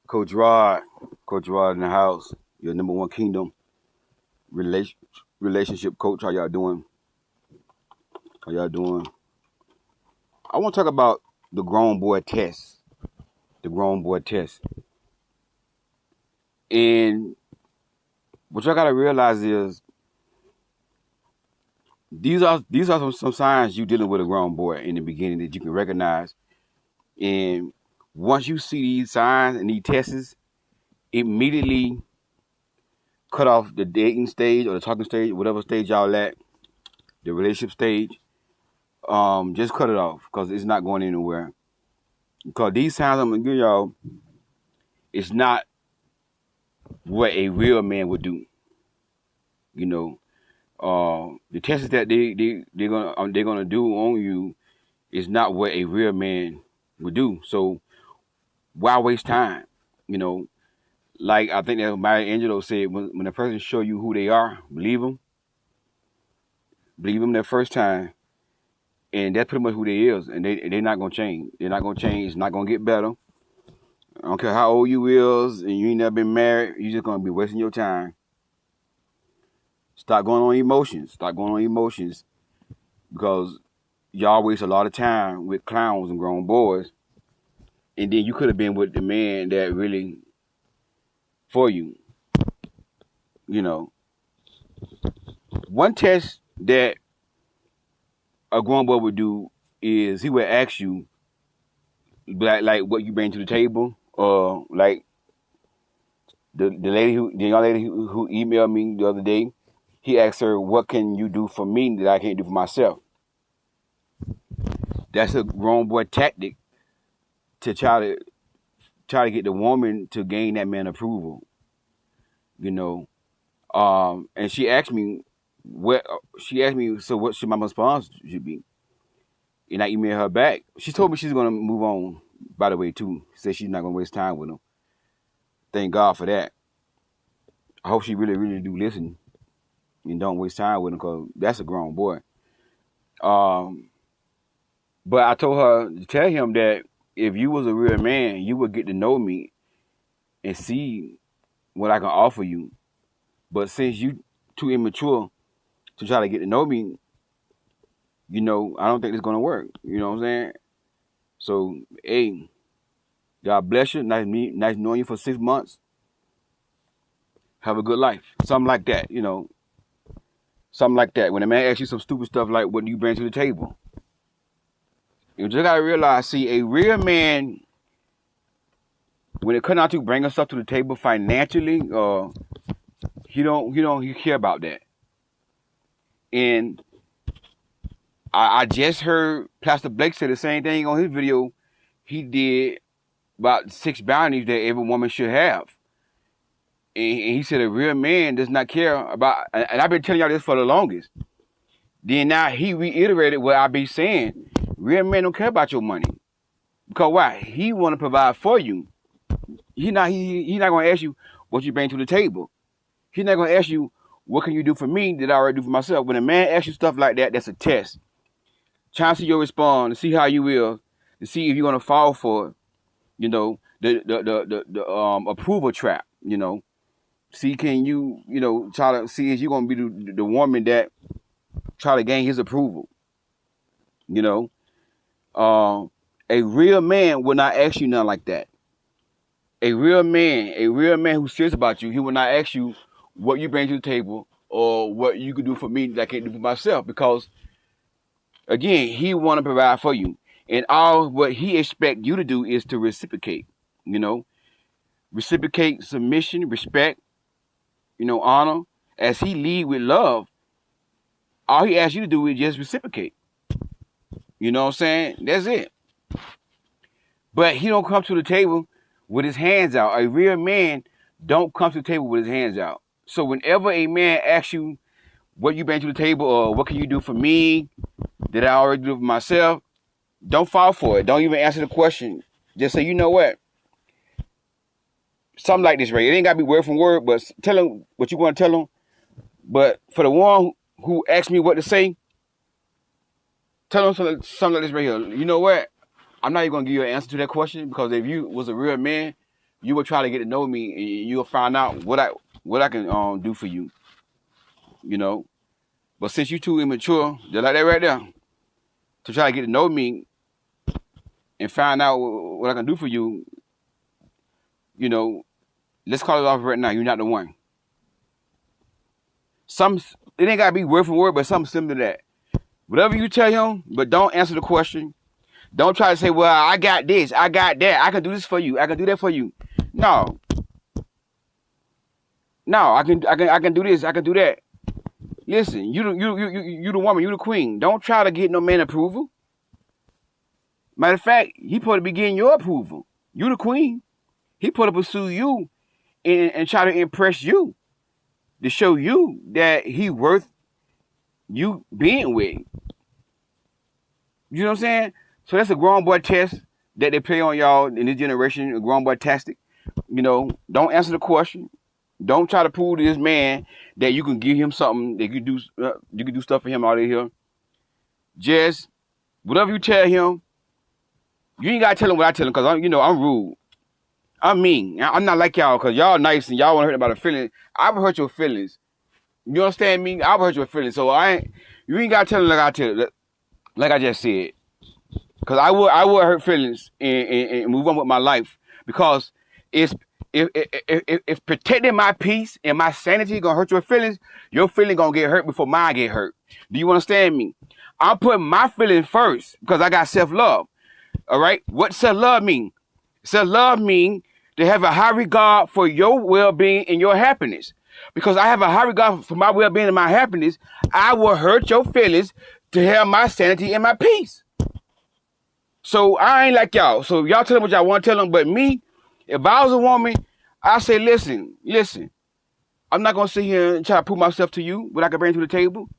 Coach Rod, Coach Rod in the house. Your number one kingdom relation, relationship coach. How y'all doing? How y'all doing? I want to talk about the grown boy test. The grown boy test. And what y'all gotta realize is these are some signs you dealing with a grown boy in the beginning that you can recognize. And once you see these signs and these tests, immediately cut off the dating stage or the talking stage, whatever stage y'all at, the relationship stage. Just cut it off because it's not going anywhere. Because these signs I'm gonna give y'all, it's not what a real man would do. You know, the tests that they're gonna do on you is not what a real man would do. So why waste time? You know, like I think that Maya Angelou said, when a person show you who they are, believe them that first time, and that's pretty much who they is, and they're not gonna change. They're not gonna change. It's not gonna get better. I don't care how old you is, and you ain't never been married. You just gonna be wasting your time. Stop going on emotions. Stop going on emotions because y'all waste a lot of time with clowns and grown boys, and then you could have been with the man that really for you. You know, one test that a grown boy would do is he would ask you like what you bring to the table, or like the young lady who emailed me the other day. He asked her, "What can you do for me that I can't do for myself?" That's a grown boy tactic to try to get the woman to gain that man approval. You know, and she asked me what she asked me. So what should my response should be? And I emailed her back. She told me she's gonna move on. By the way, too, she said she's not gonna waste time with him. Thank God for that. I hope she really do listen and don't waste time with him because that's a grown boy. Um, but I told her to tell him that if you was a real man, you would get to know me and see what I can offer you. But since you too immature to try to get to know me, you know, I don't think it's gonna work. You know what I'm saying? So, hey, God bless you. Nice knowing you for 6 months. Have a good life. Something like that, you know. Something like that. When a man asks you some stupid stuff like, what do you bring to the table? You just gotta realize, see, a real man, when it comes out to bringing stuff to the table financially, he care about that. And I just heard Pastor Blake say the same thing on his video. He did about 6 boundaries that every woman should have. And he said a real man does not care about, and I've been telling y'all this for the longest. Then now he reiterated what I be saying. Real men don't care about your money. Because why? He want to provide for you. He not going to ask you what you bring to the table. He's not going to ask you, what can you do for me that I already do for myself? When a man asks you stuff like that, that's a test. Trying to see your response, to see how you will, to see if you're going to fall for it. You know, the approval trap, you know. See, can you, you know, try to see if you're going to be the woman that try to gain his approval. You know, a real man will not ask you nothing like that. A real man who's serious about you, he will not ask you what you bring to the table or what you could do for me that I can't do for myself. Because, again, he want to provide for you. And all what he expect you to do is to reciprocate, you know. Reciprocate submission, respect, you know, honor. As he lead with love, all he asks you to do is just reciprocate. You know what I'm saying? That's it. But he don't come to the table with his hands out. A real man don't come to the table with his hands out. So whenever a man asks you what you bring to the table or what can you do for me that I already do for myself, don't fall for it. Don't even answer the question. Just say, you know what? Something like this, right? It ain't got to be word for word, but tell him what you want to tell him. But for the one who asked me what to say, tell him something like this right here. You know what? I'm not even going to give you an answer to that question because if you was a real man, you will try to get to know me, and you'll find out what I can do for you. You know. But since you too immature, just like that right there, to try to get to know me and find out what I can do for you, you know, let's call it off right now. You're not the one. It ain't gotta be word for word, but something similar to that. Whatever you tell him, but don't answer the question. Don't try to say, well, I got this, I got that, I can do this for you, I can do that for you. No. No, I can do this, I can do that. Listen, you the woman, you the queen. Don't try to get no man approval. Matter of fact, he supposed to be getting your approval. You the queen. He supposed to pursue you and try to impress you, to show you that he worth you being with. You know what I'm saying? So that's a grown boy test that they play on y'all in this generation, a grown boy tactic. You know, don't answer the question. Don't try to prove to this man that you can give him something, that you can do stuff for him out of here. Just whatever you tell him, you ain't gotta tell him what I tell him, because I'm rude. I'm mean. I'm not like y'all, because y'all nice and y'all want to hurt about the feelings. I will hurt your feelings. You understand me? I will hurt your feelings. So you ain't gotta tell him like I just said. Because I would hurt feelings and move on with my life, because if protecting my peace and my sanity gonna hurt your feelings gonna get hurt before mine get hurt. Do you understand me? I'm putting my feelings first because I got self-love. All right? What self-love mean? Self-love mean to have a high regard for your well-being and your happiness. Because I have a high regard for my well-being and my happiness, I will hurt your feelings to have my sanity and my peace. So I ain't like y'all. So y'all tell them what y'all want to tell them. But me, if I was a woman, I say, listen. I'm not going to sit here and try to prove myself to you, what I can bring to the table.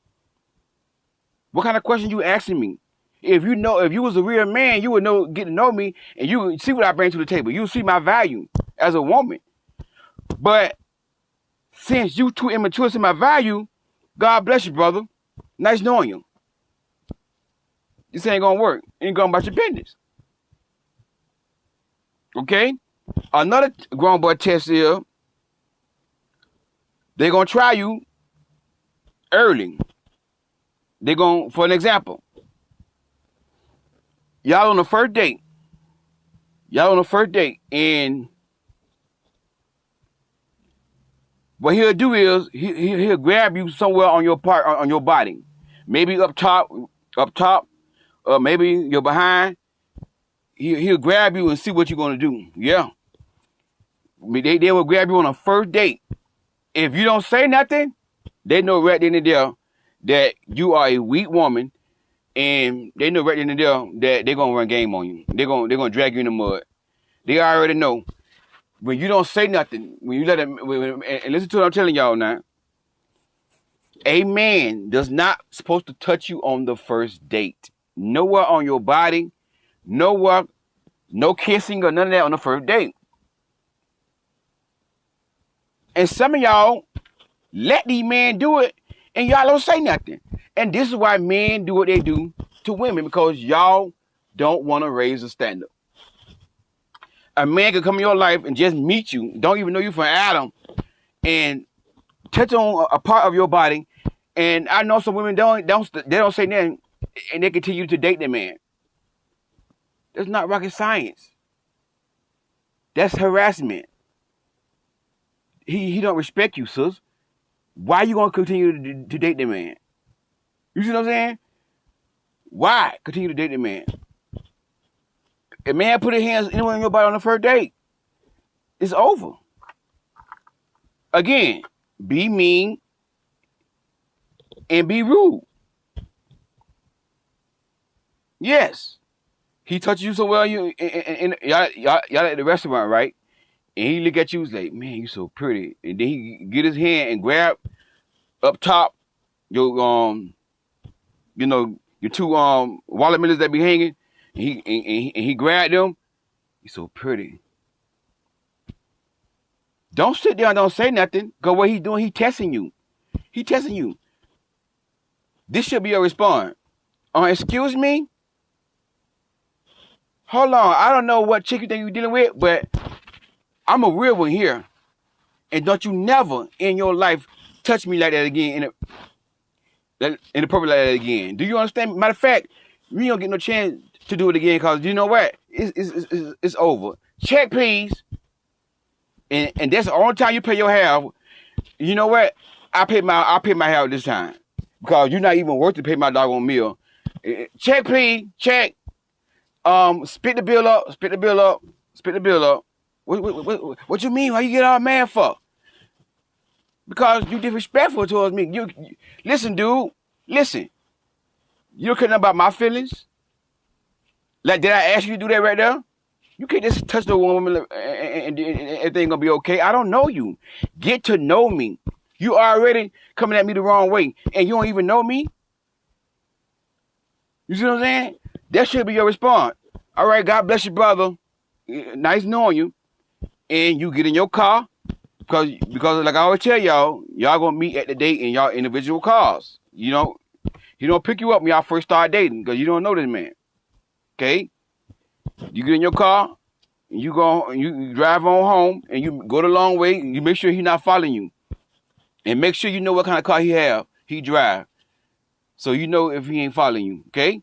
What kind of question you asking me? If you was a real man, you would get to know me, and you would see what I bring to the table. You would see my value as a woman. But since you too immature to see my value, God bless you, brother. Nice knowing you. This ain't gonna work. Ain't going about your business. Okay? Another grown boy test is they're gonna try you early. For an example, y'all on the first date, and what he'll do is he'll grab you somewhere on your body, maybe up top, maybe you're behind. He'll grab you and see what you're gonna do. Yeah, they will grab you on a first date. If you don't say nothing, they know right then and there that you are a weak woman, and they know right then and there that they're gonna run game on you. They're gonna drag you in the mud. They already know. When you don't say nothing, when you let them, and listen to what I'm telling y'all now. A man does not supposed to touch you on the first date. Nowhere on your body, nowhere, no kissing or none of that on the first date. And some of y'all let these men do it, and y'all don't say nothing. And this is why men do what they do to women, because y'all don't want to raise the standard. A man can come in your life and just meet you, don't even know you from Adam, and touch on a part of your body. And I know some women don't say nothing, and they continue to date the man. That's not rocket science. That's harassment. He don't respect you, sis. Why you gonna continue to date the man? You see what I'm saying? Why continue to date the man? If man put his hands anywhere on your body on the first date, it's over. Again, be mean and be rude. Yes. He touches you so well, y'all at the restaurant, right? And he look at you and like, man, you so pretty. And then he get his hand and grab up top your your two watermelons that be hanging. And he grabbed them. You're so pretty. Don't sit there and don't say nothing. Because what he doing, he testing you. He testing you. This should be your response. Excuse me? Hold on. I don't know what chick you think you're dealing with, but I'm a real one here. And don't you never in your life touch me like that again inappropriate like that again. Do you understand? Matter of fact, you don't get no chance to do it again because you know what? It's over. Check, please. And that's the only time you pay your half. You know what? I pay my half this time because you're not even worth to pay my doggone meal. Check, please. Check. Split the bill up. Split the bill up. Split the bill up. What you mean? Why you get all mad for? Because you disrespectful towards me. You listen, dude. Listen. You don't care nothing about my feelings. Like, did I ask you to do that right there? You can't just touch the woman and everything gonna be okay. I don't know you. Get to know me. You already coming at me the wrong way, and you don't even know me. You see what I'm saying? That should be your response. All right, God bless you, brother. Nice knowing you. And you get in your car because like I always tell y'all gonna meet at the date in y'all individual cars. You know, he don't pick you up when y'all first start dating because you don't know this man. Okay. You get in your car, and you drive on home, and you go the long way, and you make sure he's not following you. And make sure you know what kind of car he drive. So you know if he ain't following you, okay?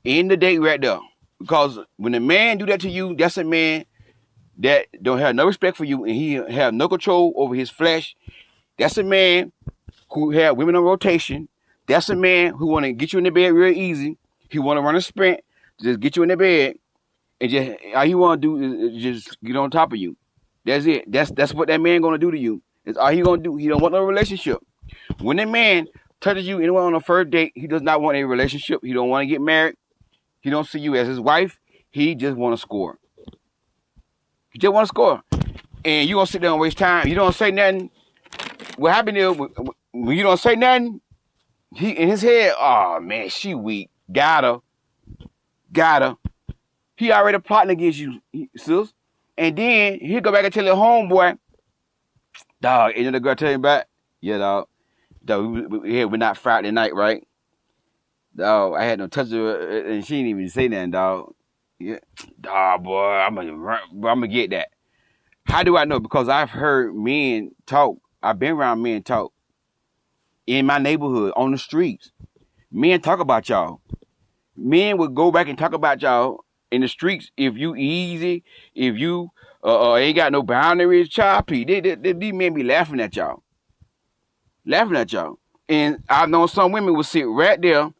End the date right there. Because when a man do that to you, that's a man that don't have no respect for you, and he have no control over his flesh. That's a man who have women on rotation. That's a man who want to get you in the bed real easy. He want to run a sprint, just get you in the bed. And just all he want to do is just get on top of you. That's it. That's what that man gonna do to you. That's all he gonna do. He don't want no relationship. When a man touches you anywhere on a first date, he does not want a relationship. He don't want to get married. He don't see you as his wife. He just want to score. He just want to score. And you gonna sit there and waste time. You don't say nothing. What happened is when you don't say nothing, he in his head, oh man, she weak. Got her. He already plotting against you, sis. And then he'll go back and tell his homeboy, dog, ain't the girl tell you about? Yeah, dog. We're not Friday night, right? Dog, I had no touch of her, and she didn't even say nothing, dog. Yeah, dog, boy, I'm gonna get that. How do I know? Because I've heard men talk. I've been around men talk in my neighborhood, on the streets. Men talk about y'all. Men would go back and talk about y'all in the streets if you easy, if you ain't got no boundaries, choppy. These men be laughing at y'all. And I've known some women would sit right there and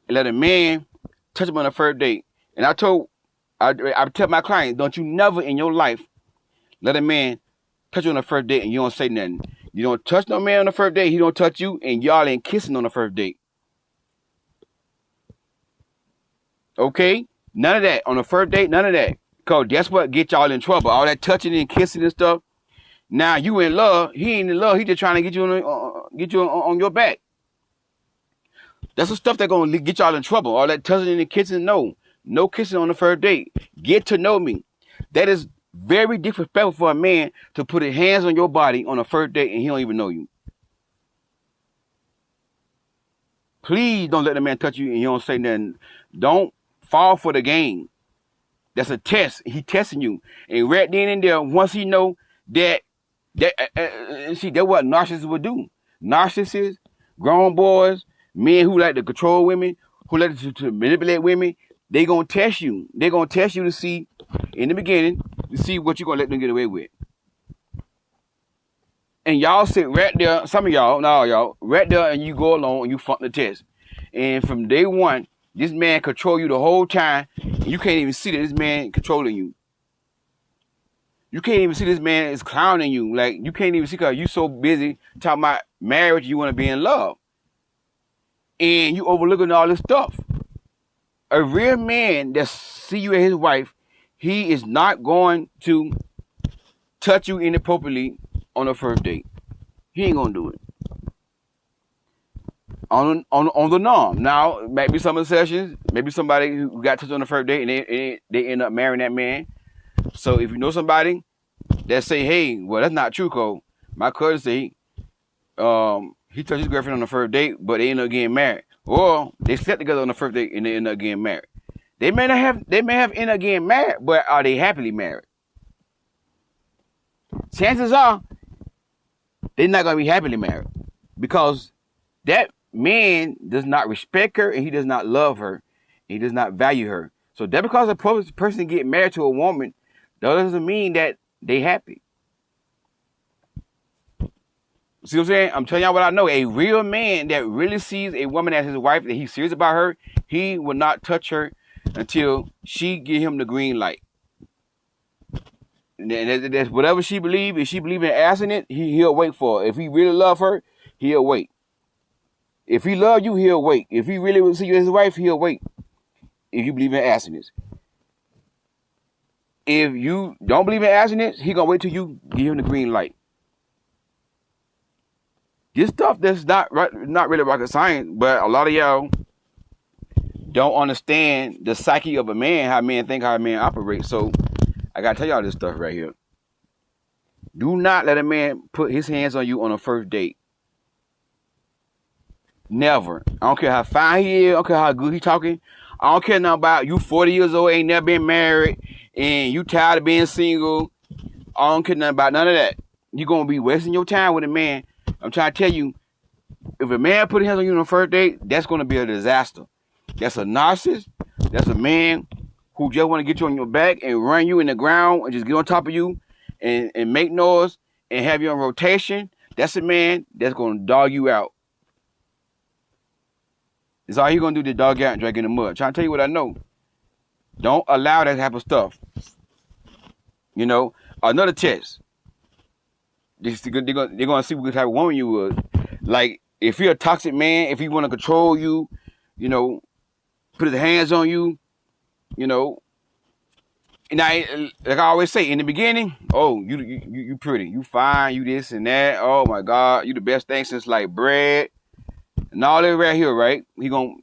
let a man touch them on the first date. And I tell my clients, don't you never in your life let a man touch you on the first date and you don't say nothing. You don't touch no man on the first date, he don't touch you, and y'all ain't kissing on the first date. Okay? None of that. On the first date, none of that. Because that's what get y'all in trouble. All that touching and kissing and stuff. Now you in love. He ain't in love. He just trying to get you on your back. That's the stuff that's going to get y'all in trouble. All that touching and kissing, no. No kissing on the first date. Get to know me. That is very disrespectful for a man to put his hands on your body on the first date and he don't even know you. Please don't let the man touch you and you don't say nothing. Don't fall for the game. That's a test. He testing you. And right then and there, once he know that see, that's what narcissists would do. Narcissists, grown boys, men who like to control women, who like to manipulate women, they gonna test you. They gonna test you to see, in the beginning, to see what you gonna let them get away with. And y'all sit right there, some of y'all, not all y'all, right there and you go along and you flunk the test. And from day one, this man control you the whole time. And you can't even see that this man controlling you. You can't even see this man is clowning you. Like, you can't even see because you so busy talking about marriage, you want to be in love. And you overlooking all this stuff. A real man that see you as his wife, he is not going to touch you inappropriately on the first date. He ain't going to do it. On the norm. Now, maybe some of the sessions, maybe somebody who got touched on the first date and they end up marrying that man. So if you know somebody that say, hey, well, that's not true, Cole. My cousin say he touched his girlfriend on the first date, but they end up getting married. Or they slept together on the first date and they end up getting married. They may have ended up getting married, but are they happily married? chances are they're not gonna be happily married because that man does not respect her and he does not love her. He does not value her. So that because a person get married to a woman, that doesn't mean that they happy. See what I'm saying? I'm telling y'all what I know. A real man that really sees a woman as his wife, that he's serious about her, he will not touch her until she give him the green light. And that's whatever she believe. If she believe in asking it, he'll wait for her. If he really love her, he'll wait. If he love you, he'll wait. If he really will see you as his wife, he'll wait. If you believe in asking it. If you don't believe in asking it, he gonna wait till you give him the green light. This stuff that's not really rocket science, but a lot of y'all don't understand the psyche of a man, how men think, how a man operates. So I gotta tell y'all this stuff right here. Do not let a man put his hands on you on a first date. Never. I don't care how fine he is. I don't care how good he talking. I don't care nothing about you 40 years old, ain't never been married, and you tired of being single. I don't care nothing about none of that. You're going to be wasting your time with a man. I'm trying to tell you, if a man put his hands on you on the first date, that's going to be a disaster. That's a narcissist. That's a man who just want to get you on your back and run you in the ground and just get on top of you and make noise and have you on rotation. That's a man that's going to dog you out. It's all he going to do to dog you out and drag in the mud. I'm trying to tell you what I know. Don't allow that type of stuff. You know, another test. They're going to see what type of woman you was. Like, if you're a toxic man, if he want to control you, you know, put his hands on you, you know. And like I always say, in the beginning, oh, you pretty, you fine, you this and that. Oh my God, you the best thing since like bread. And all that right here, right? They're gonna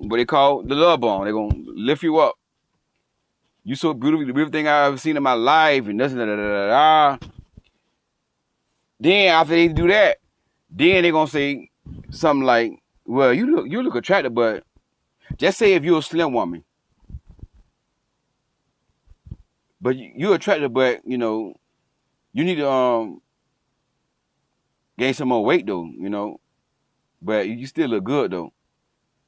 what they call the love bomb. They're gonna lift you up. You so beautiful, the beautiful thing I've ever seen in my life, and this and da. Then after they do that, then they're gonna say something like, well, you look attractive, but just say if you're a slim woman. But you're attractive, but you know, you need to gain some more weight though, you know. But you still look good though.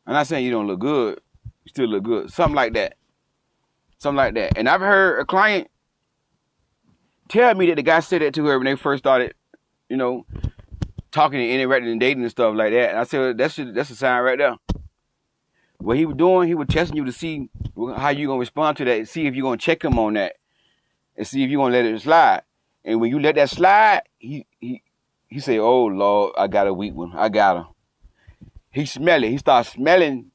I'm not saying you don't look good. You still look good. Something like that. Something like that. And I've heard a client tell me that the guy said that to her when they first started, you know, talking and interacting and dating and stuff like that. And I said, that's a sign right there. What he was doing, he was testing you to see how you gonna respond to that, and see if you're gonna check him on that, and see if you're gonna let it slide. And when you let that slide, he say, "Oh Lord, I got a weak one. I got her." He smell it. He starts smelling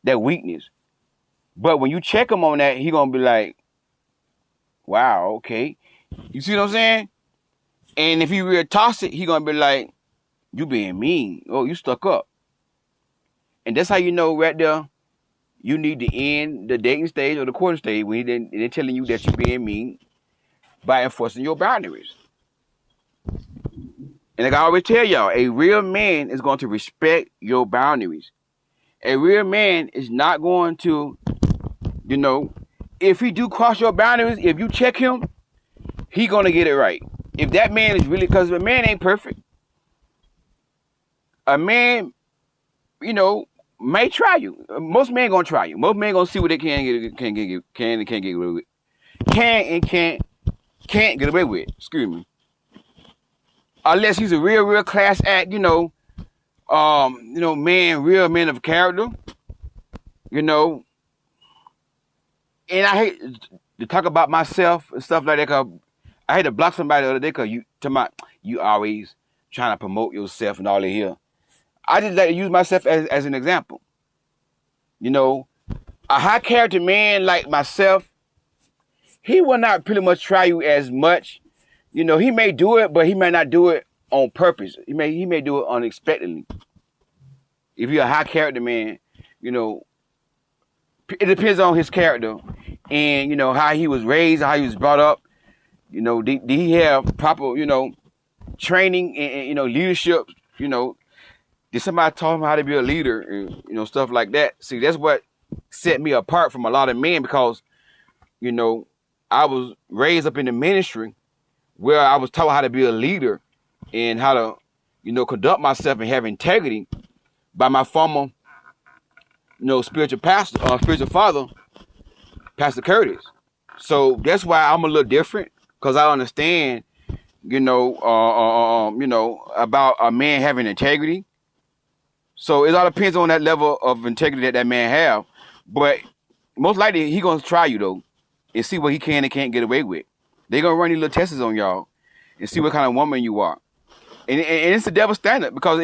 that weakness. But when you check him on that, he gonna be like, "Wow, okay." You see what I'm saying? And if he real toxic, he gonna be like, "You being mean. Oh, you stuck up." And that's how you know right there, you need to end the dating stage or the courting stage when they're telling you that you're being mean by enforcing your boundaries. And like I always tell y'all, a real man is going to respect your boundaries. A real man is not going to, you know, if he do cross your boundaries, if you check him, he going to get it right. If that man is really, because a man ain't perfect. A man, you know, may try you. Most men gonna try you. Most men gonna see what they can't get away with. Can't get away with. Excuse me. Unless he's a real class act, real man of character. You know. And I hate to talk about myself and stuff like that. Cause I had to block somebody the other day because you always trying to promote yourself and all that here. I just like to use myself as an example. You know, a high character man like myself, he will not pretty much try you as much. You know, he may do it, but he may not do it on purpose. He may do it unexpectedly. If you're a high character man, you know, it depends on his character and, you know, how he was raised, how he was brought up. You know, did he have proper, you know, training and you know, leadership, you know, did somebody taught him how to be a leader and, you know, stuff like that? See, that's what set me apart from a lot of men because, you know, I was raised up in the ministry where I was taught how to be a leader and how to, conduct myself and have integrity by my former, spiritual pastor, spiritual father, Pastor Curtis. So that's why I'm a little different, because I understand, about a man having integrity. So it all depends on that level of integrity that man have. But most likely he gonna try you though, and see what he can and can't get away with. They gonna run these little tests on y'all and see what kind of woman you are. And it's a double standard, because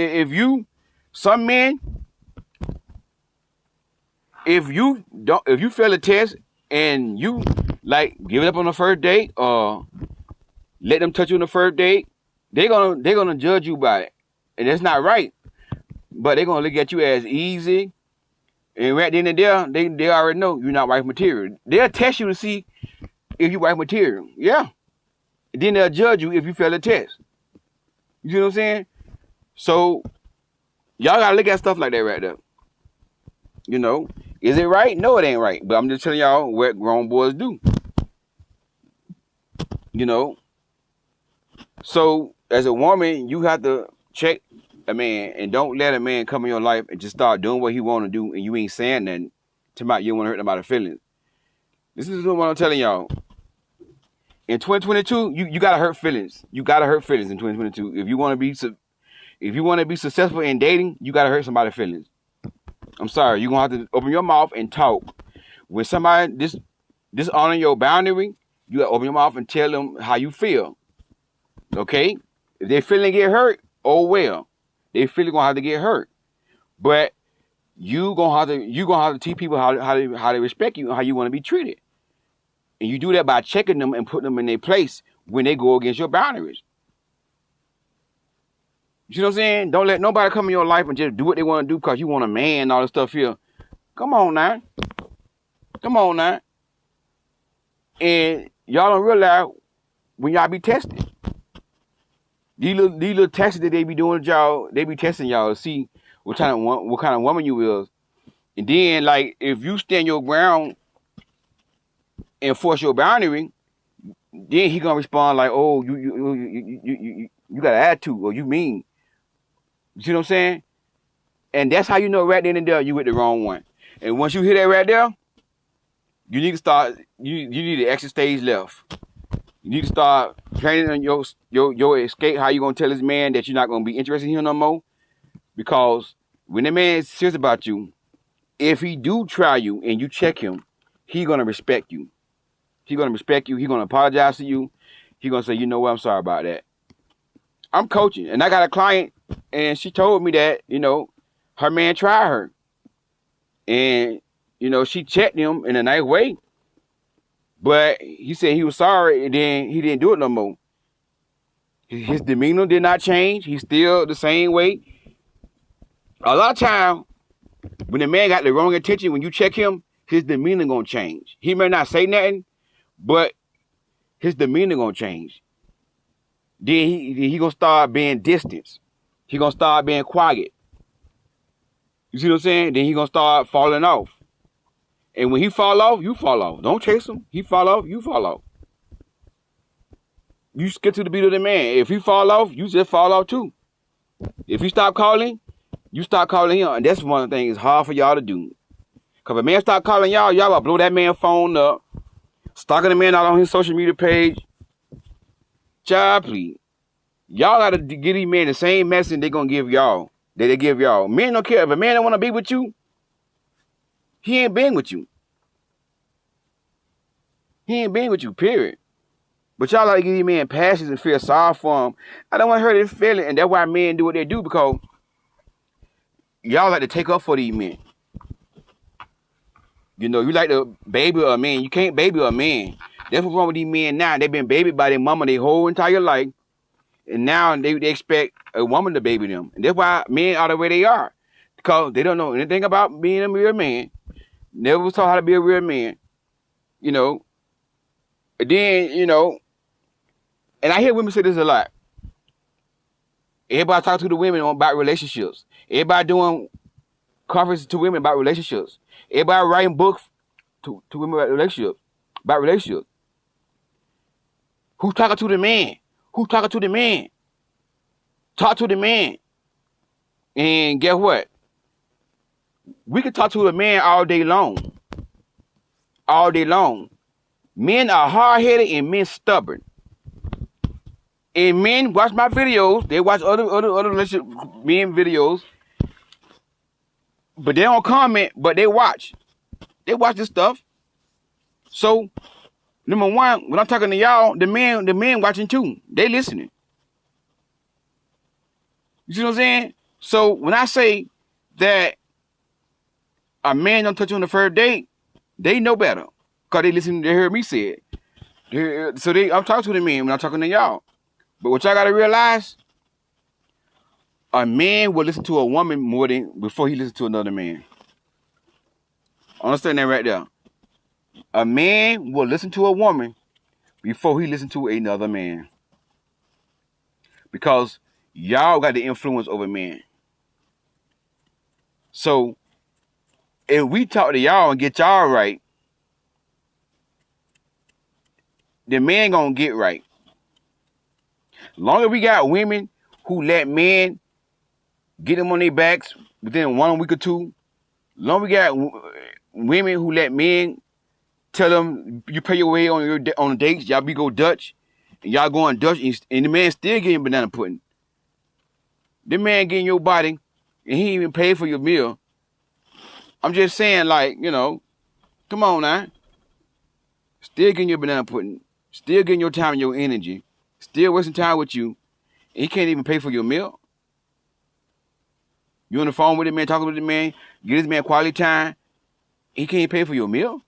some men, if you fail a test and you like give it up on the first date or let them touch you on the first date, they're gonna judge you by it, and that's not right. But they're gonna look at you as easy, and right then and there, they already know you're not wife material. They'll test you to see if you're wife material. Yeah. And then they'll judge you if you fail the test. You see what I'm saying? So y'all gotta look at stuff like that right there. Is it right? No, it ain't right. But I'm just telling y'all what grown boys do. So as a woman, you have to check a man, and don't let a man come in your life and just start doing what he want to do, and you ain't saying nothing to my, you don't want to hurt nobody's feelings. This is what I'm telling y'all. In 2022, you gotta hurt feelings. You gotta hurt feelings in 2022. If you want to be successful in dating, you gotta hurt somebody's feelings. I'm sorry, you're gonna have to open your mouth and talk. When somebody dishonor your boundary, you gotta open your mouth and tell them how you feel. Okay? If they feeling get hurt, oh well. They feeling gonna have to get hurt. But you gonna have to teach people how to respect you and how you want to be treated. And you do that by checking them and putting them in their place when they go against your boundaries. You know what I'm saying? Don't let nobody come in your life and just do what they want to do because you want a man and all this stuff here. Come on now. And y'all don't realize when y'all be tested. These little tests that they be doing to y'all, they be testing y'all to see what kind of woman you is. And then, like, if you stand your ground and force your boundary, then he gonna respond like, "Oh, you got an attitude, or you mean." You see what I'm saying? And that's how you know right then and there you with the wrong one. And once you hear that right there, you need to start. You need to exit stage left. You need to start planning on your escape. How you gonna tell this man that you're not gonna be interested in him no more? Because when the man is serious about you, if he do try you and you check him, he gonna respect you. He gonna respect you. He gonna apologize to you. He gonna say, you know what, I'm sorry about that. I'm coaching, and I got a client, and she told me that, her man tried her. And, she checked him in a nice way. But he said he was sorry, and then he didn't do it no more. His demeanor did not change. He's still the same way. A lot of time, when the man got the wrong intention, when you check him, his demeanor gonna change. He may not say nothing, but his demeanor gonna change. Then he gonna start being distant. He gonna start being quiet. You see what I'm saying? Then he gonna start falling off. And when he fall off, you fall off. Don't chase him. He fall off, you fall off. You skip to the beat of the man. If he fall off, you just fall off too. If he stop calling, you start calling him. And that's one thing it's hard for y'all to do. Because if a man start calling y'all gotta blow that man's phone up, stalking the man out on his social media page. Child, please. Y'all gotta give these men the same message they gonna give y'all. That they give y'all. Men don't care. If a man don't want to be with you, he ain't been with you. He ain't been with you, period. But y'all like to give these men passions and feel sorry for them. I don't want to hurt his feeling, and that's why men do what they do, because y'all like to take up for these men. You like to baby a man. You can't baby a man. That's what's wrong with these men now. They've been babied by their mama their whole entire life. And now they expect a woman to baby them. And that's why men are the way they are. Because they don't know anything about being a real man. Never was taught how to be a real man. And then, and I hear women say this a lot. Everybody talk to the women about relationships. Everybody doing conferences to women about relationships. Everybody writing books to women about relationships. Who's talking to the man? Who's talking to the man? Talk to the man. And guess what? We can talk to a man all day long. All day long. Men are hard-headed and men stubborn. And men watch my videos. They watch other relationship men videos. But they don't comment, but they watch. They watch this stuff. So, number one, when I'm talking to y'all, the men watching too. They listening. You see what I'm saying? So when I say that a man don't touch you on the first date, they know better. Because they listen, they heard me say it. I'm talking to the men when I'm talking to y'all. But what y'all gotta realize, a man will listen to a woman more than before he listens to another man. Understand that right there. A man will listen to a woman before he listens to another man. Because y'all got the influence over men. So, if we talk to y'all and get y'all right, the man gonna get right. Long as we got women who let men get them on their backs within 1 week or two, long as we got women who let men tell them you pay your way on dates, y'all be go Dutch, and y'all going Dutch, and the man still getting banana pudding. The man getting your body, and he ain't even paid for your meal. I'm just saying, like, you know, come on now. Still getting your banana pudding, still getting your time and your energy, still wasting time with you, and he can't even pay for your meal. You on the phone with the man, talking with the man, get this man quality time, he can't pay for your meal.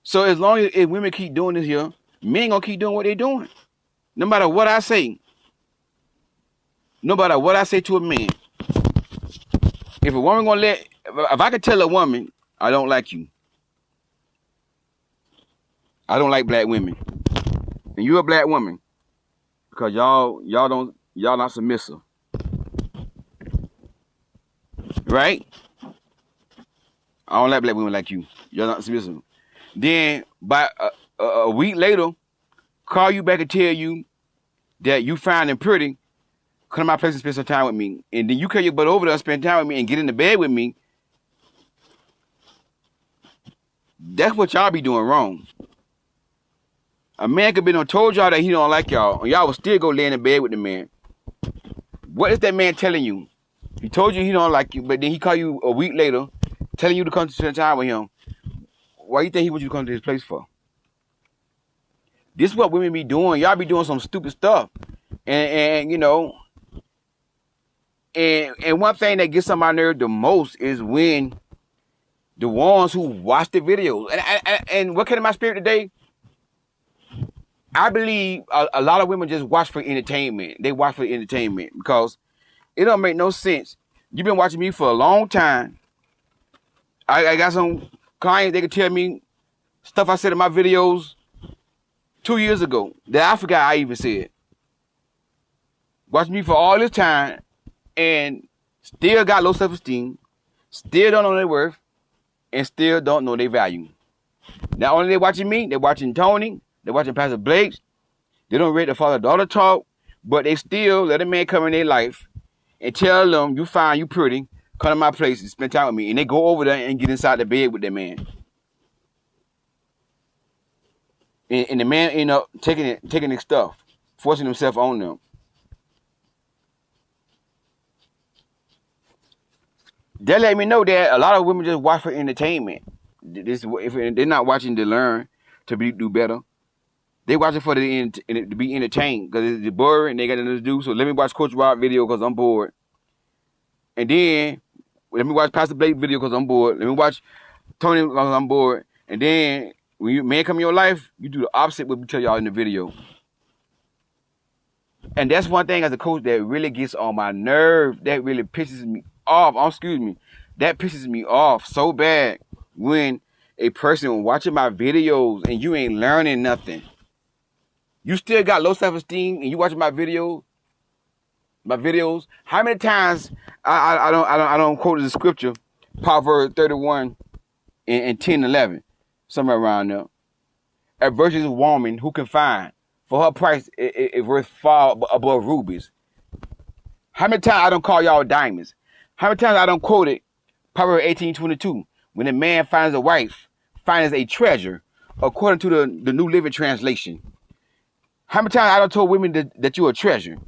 So as long as if women keep doing this here, men gonna keep doing what they doing. No matter what I say. No matter what I say to a man. If a woman gonna if I could tell a woman, I don't like you. I don't like black women. And you're a black woman. Because y'all not submissive. Right? I don't like black women like you. You're not submissive. Then by a week later, call you back and tell you that you fine and pretty, come to my place and spend some time with me. And then you carry your butt over there and spend time with me and get in the bed with me. That's what y'all be doing wrong. A man could be done told y'all that he don't like y'all, and y'all will still go lay in the bed with the man. What is that man telling you? He told you he don't like you, but then he call you a week later, telling you to come to spend time with him. Why you think he wants you to come to his place for? This is what women be doing. Y'all be doing some stupid stuff. And you know, and one thing that gets on my nerve the most is when the ones who watch the videos. And what came to my spirit today? I believe a lot of women just watch for entertainment. They watch for entertainment because it don't make no sense. You've been watching me for a long time. I got some clients, they can tell me stuff I said in my videos 2 years ago that I forgot I even said. Watching me for all this time and still got low self-esteem, still don't know their worth, and still don't know their value. Not only they watching me, they're watching Tony, they're watching Pastor Blake. They don't read the father-daughter talk, but they still let a man come in their life and tell them, you fine, you pretty, come to my place and spend time with me. And they go over there and get inside the bed with that man. And the man end up taking his stuff, forcing himself on them. That let me know that a lot of women just watch for entertainment. If they're not watching to learn, to do better. They watching for to be entertained because it's boring and they got nothing to do. So let me watch Coach Rob video because I'm bored. And then let me watch Pastor Blake video because I'm bored. Let me watch Tony because I'm bored. And then when you man come in your life, you do the opposite what we tell y'all in the video. And that's one thing as a coach that really gets on my nerve. That really pisses me off. That pisses me off so bad when a person watching my videos and you ain't learning nothing. You still got low self-esteem and you watching my videos. How many times I don't quote the scripture, Proverbs 31 and 10, 11, somewhere around there. a virtuous woman who can find for her price it worth far above rubies. How many times I don't call y'all diamonds? How many times I don't quote it? Proverbs 18:22. When a man finds a wife, finds a treasure, according to the New Living Translation. How many times I don't told women that you're a treasure?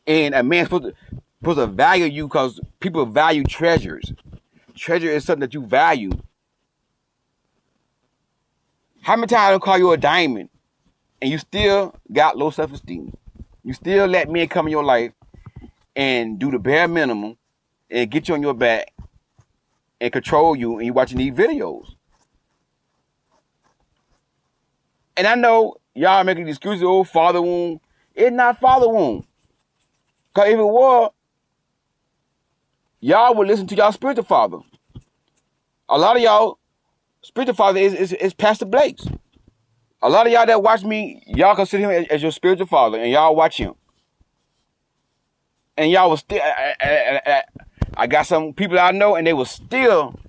And a man's supposed to value you because people value treasures. Treasure is something that you value. How many times I don't call you a diamond and you still got low self-esteem? You still let men come in your life and do the bare minimum and get you on your back and control you, and you watching these videos. And I know y'all making excuses, oh, father wound. It's not father wound. Because if it was, y'all would listen to y'all spiritual father. A lot of y'all spiritual father is Pastor Blake's. A lot of y'all that watch me, y'all consider him as your spiritual father, and y'all watch him. And y'all will still, I got some people I know, and they will still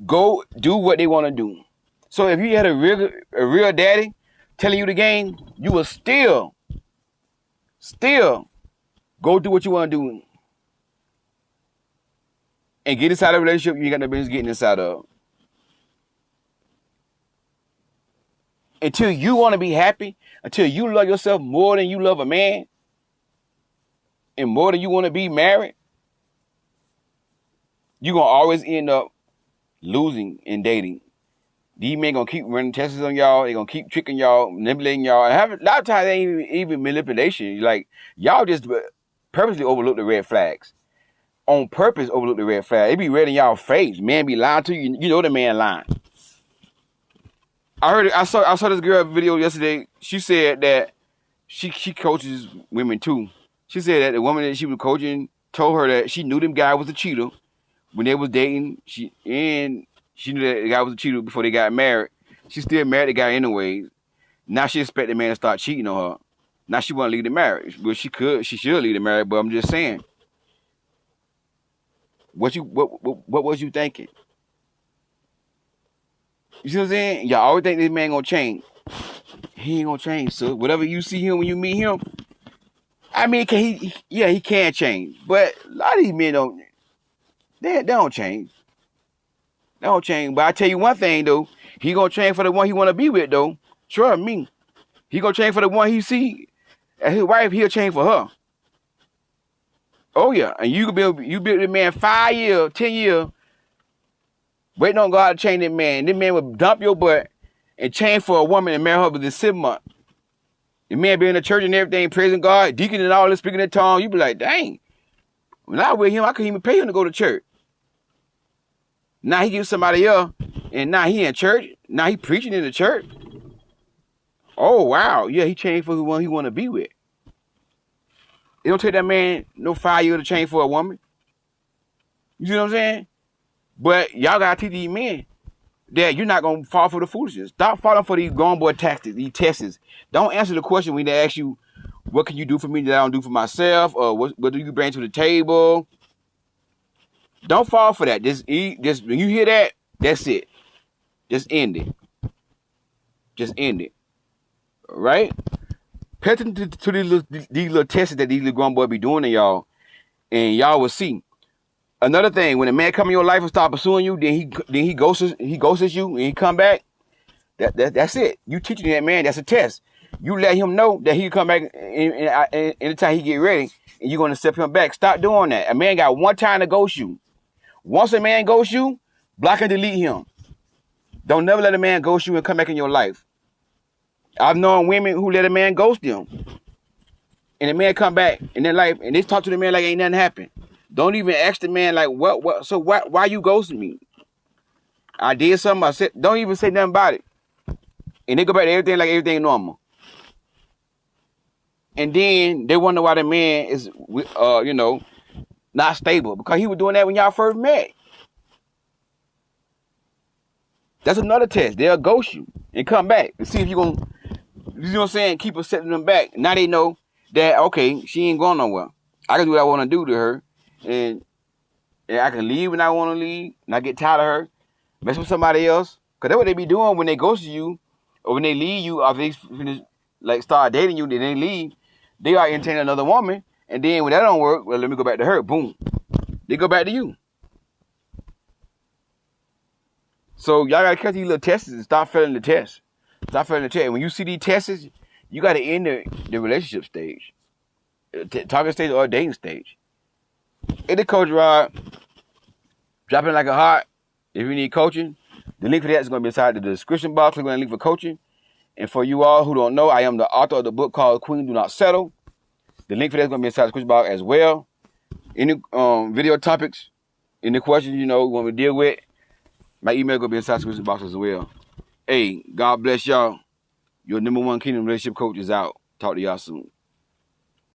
go do what they want to do. So if you had a real daddy telling you the game, you will still go do what you want to do and get inside a relationship you ain't got no business getting inside of. Until you want to be happy, until you love yourself more than you love a man, and more than you want to be married, you're going to always end up losing in dating. These men going to keep running tests on y'all. They're going to keep tricking y'all, manipulating y'all. And a lot of times they ain't even manipulation. Like, y'all just purposely overlook the red flags. On purpose overlook the red flags. They be red in y'all face. Man be lying to you. You know the man lying. I saw this girl video yesterday. She said that she coaches women too. She said that the woman that she was coaching told her that she knew them guy was a cheater when they was dating. She knew that the guy was a cheater before they got married. She still married the guy anyways. Now she expect the man to start cheating on her. Now she want to leave the marriage. Well, she should leave the marriage, but I'm just saying. What was you thinking? You see what I'm saying? Y'all always think this man gonna change. He ain't gonna change, so whatever you see him when you meet him, I mean, he can change, but a lot of these men don't change. They don't change. But I tell you one thing though, he gonna change for the one he wanna be with though. Trust me. He gonna change for the one he see as his wife. He'll change for her. Oh yeah, and you build the man 5 years, 10 years, waiting on God to change that man. This man would dump your butt and change for a woman and marry her within 7 months. The man be in the church and everything, praising God, deacon and all this, speaking in tongues. You be like, dang. When I was with him, I couldn't even pay him to go to church. Now he gives somebody else, and now he in church. Now he preaching in the church. Oh, wow. Yeah, he changed for the one he want to be with. It don't take that man no 5 years to change for a woman. You see what I'm saying? But y'all got to teach these men that you're not going to fall for the foolishness. Stop falling for these grown boy tactics, these tests. Don't answer the question when they ask you, what can you do for me that I don't do for myself? Or what do you bring to the table? Don't fall for that. Just when you hear that, that's it. Just end it. Just end it. All right? Pay attention to these little tests that these little grown boys be doing to y'all, and y'all will see. Another thing, when a man come in your life and start pursuing you, then he ghosts you, and he come back. That's it. You teaching that man. That's a test. You let him know that he come back anytime he get ready, and you're gonna accept him back. Stop doing that. A man got one time to ghost you. Once a man ghosts you, block and delete him. Don't never let a man ghost you and come back in your life. I've known women who let a man ghost them, and the man come back in their life, and they talk to the man like ain't nothing happened. Don't even ask the man like, what? So why you ghosting me? I did something. I said, don't even say nothing about it, and they go back to everything like everything normal. And then they wonder why the man is, not stable, because he was doing that when y'all first met. That's another test. They'll ghost you and come back and see if you're gonna, you know what I'm saying, keep accepting them back. Now they know that, okay, she ain't going nowhere. I can do what I want to do to her, and I can leave when I want to leave, and I get tired of her, mess with somebody else. Because that's what they be doing when they ghost you or when they leave you, after they finish, like start dating you, then they leave, they are entertaining another woman, and then when that don't work, well, let me go back to her. Boom, they go back to you. So y'all gotta catch these little tests and stop failing the test. Stop failing the test. And when you see these tests, you gotta end the relationship stage, talking stage or dating stage. In the Coach Rod, drop in like a heart. If you need coaching, the link for that is going to be inside the description box. Click on the link for coaching. And for you all who don't know, I am the author of the book called Queen Do Not Settle. The link for that is going to be inside the description box as well. Any video topics, any questions you want me to deal with, my email is going to be inside the description box as well. Hey, God bless y'all. Your #1 Kingdom Relationship Coach is out. Talk to y'all soon.